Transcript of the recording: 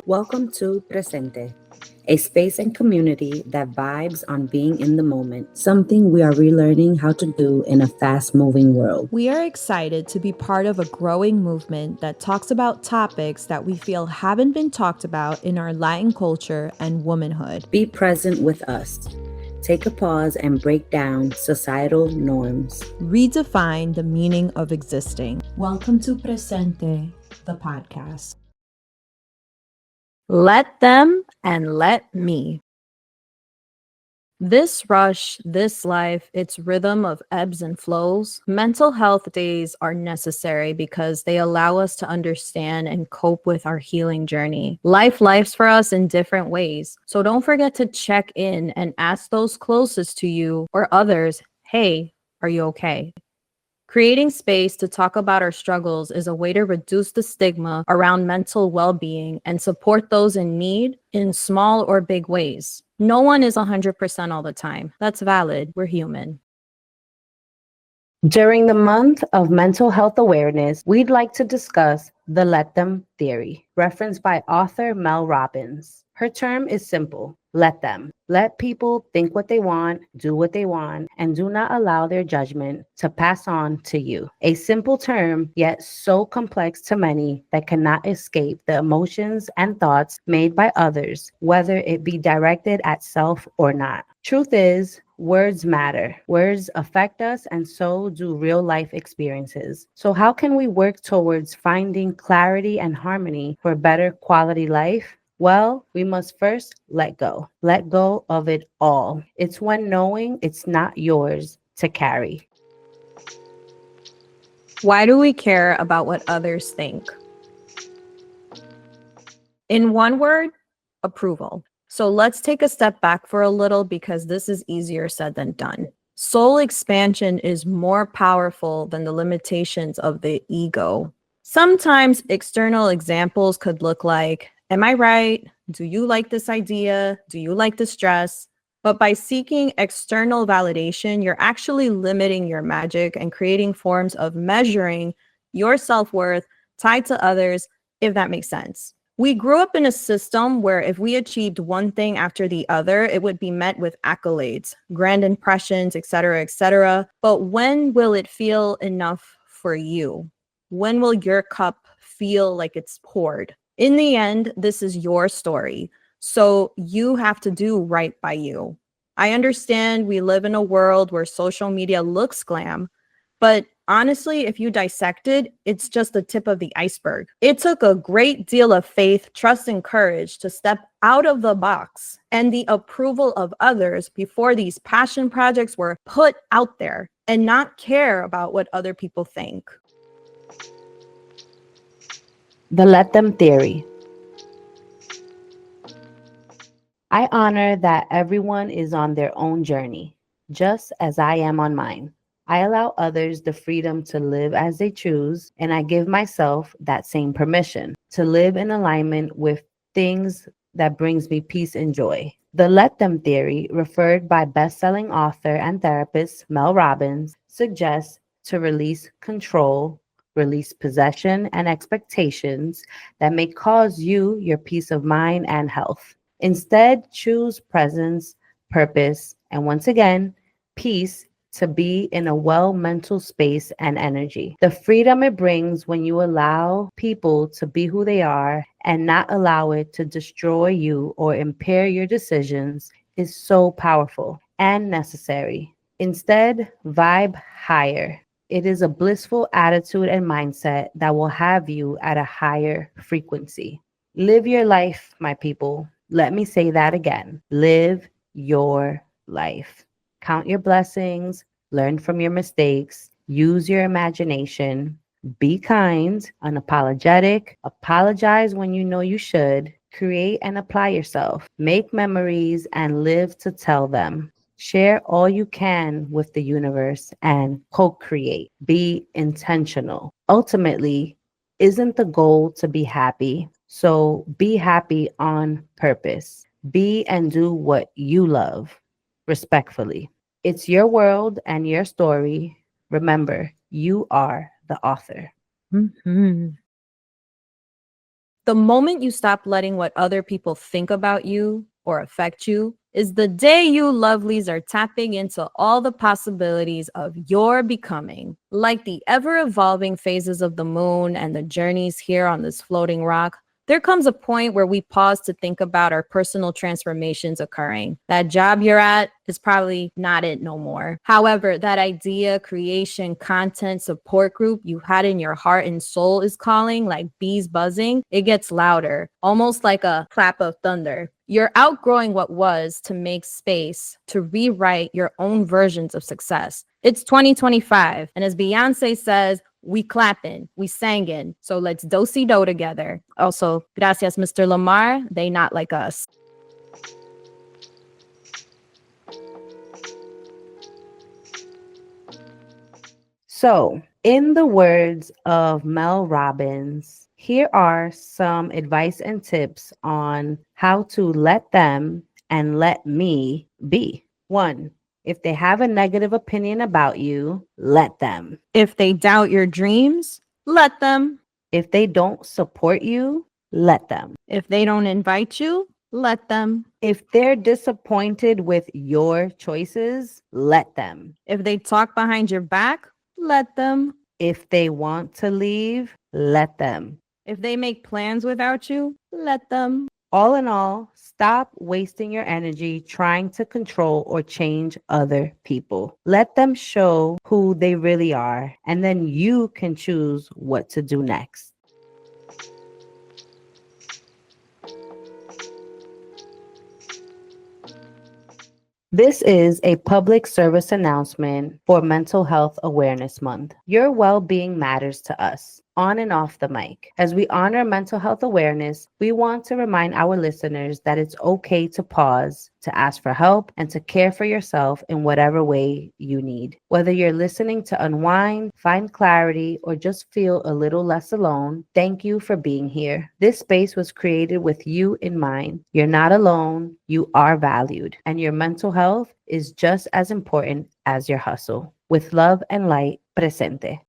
Welcome to Presente, a space and community that vibes on being in the moment, something we are relearning how to do in a fast moving world. We are excited to be part of a growing movement that talks about topics that we feel haven't been talked about in our Latin culture and womanhood. Be present with us. Take a pause and break down societal norms. Redefine the meaning of existing. Welcome to Presente, the podcast. Let them and let me. This rush, this life, its rhythm of ebbs and flows, mental health days are necessary because they allow us to understand and cope with our healing journey. Lives for us in different ways. So don't forget to check in and ask those closest to you or others, hey, are you okay? Creating space to talk about our struggles is a way to reduce the stigma around mental well-being and support those in need in small or big ways. No one is 100% all the time. That's valid. We're human. During the month of mental health awareness, we'd like to discuss the let them theory, referenced by author Mel Robbins. Her term is simple: let them. Let people think what they want, do what they want, and do not allow their judgment to pass on to you. A simple term, yet so complex to many that cannot escape the emotions and thoughts made by others, whether it be directed at self or not. Truth is, words matter. Words affect us, and so do real life experiences. So, how can we work towards finding clarity and harmony for better quality life? Well, we must first let go. Let go of it all. It's when knowing it's not yours to carry. Why do we care about what others think? In one word, approval. So let's take a step back for a little because this is easier said than done. Soul expansion is more powerful than the limitations of the ego. Sometimes external examples could look like, am I right? Do you like this idea? Do you like this dress? But by seeking external validation, you're actually limiting your magic and creating forms of measuring your self-worth tied to others, if that makes sense. We grew up in a system where if we achieved one thing after the other, it would be met with accolades, grand impressions, et cetera, et cetera. But when will it feel enough for you? When will your cup feel like it's poured? In the end, this is your story. So you have to do right by you. I understand we live in a world where social media looks glam, but honestly, if you dissect it, it's just the tip of the iceberg. It took a great deal of faith, trust, and courage to step out of the box and the approval of others before these passion projects were put out there and not care about what other people think. The let them theory. I honor that everyone is on their own journey, just as I am on mine. I allow others the freedom to live as they choose, and I give myself that same permission to live in alignment with things that brings me peace and joy. The let them theory, referred by best-selling author and therapist Mel Robbins, suggests to release control, release possession and expectations that may cause you your peace of mind and health. Instead, choose presence, purpose, and once again, peace to be in a well mental space and energy. The freedom it brings when you allow people to be who they are and not allow it to destroy you or impair your decisions is so powerful and necessary. Instead, vibe higher. It is a blissful attitude and mindset that will have you at a higher frequency. Live your life, my people. Let me say that again. Live your life. Count your blessings, learn from your mistakes, use your imagination, be kind, unapologetic, apologize when you know you should, create and apply yourself, make memories and live to tell them. Share all you can with the universe and co create. Be intentional. Ultimately, isn't the goal to be happy? So be happy on purpose. Be and do what you love respectfully. It's your world and your story. Remember, you are the author. Mhm. The moment you stop letting what other people think about you or affect you is the day you lovelies are tapping into all the possibilities of your becoming. Like the ever-evolving phases of the moon and the journeys here on this floating rock, there comes a point where we pause to think about our personal transformations occurring. That job you're at is probably not it no more. However, that idea, creation, content, support group you had in your heart and soul is calling, like bees buzzing. It gets louder, almost like a clap of thunder. You're outgrowing what was to make space to rewrite your own versions of success. It's 2025, and as Beyonce says, we clapping, we singing. So let's do-si-do together. Also, gracias, Mr. Lamar. They not like us. So, in the words of Mel Robbins, here are some advice and tips on how to let them and let me be. 1. If they have a negative opinion about you, let them. If they doubt your dreams, let them. If they don't support you, let them. If they don't invite you, let them. If they're disappointed with your choices, let them. If they talk behind your back, let them. If they want to leave, let them. If they make plans without you, let them. All in all, stop wasting your energy trying to control or change other people. Let them show who they really are, and then you can choose what to do next. This is a public service announcement for Mental Health Awareness Month. Your well-being matters to us, on and off the mic. As we honor mental health awareness, we want to remind our listeners that it's okay to pause, to ask for help, and to care for yourself in whatever way you need. Whether you're listening to unwind, find clarity, or just feel a little less alone, thank you for being here. This space was created with you in mind. You're not alone, you are valued, and your mental health is just as important as your hustle. With love and light, Presente.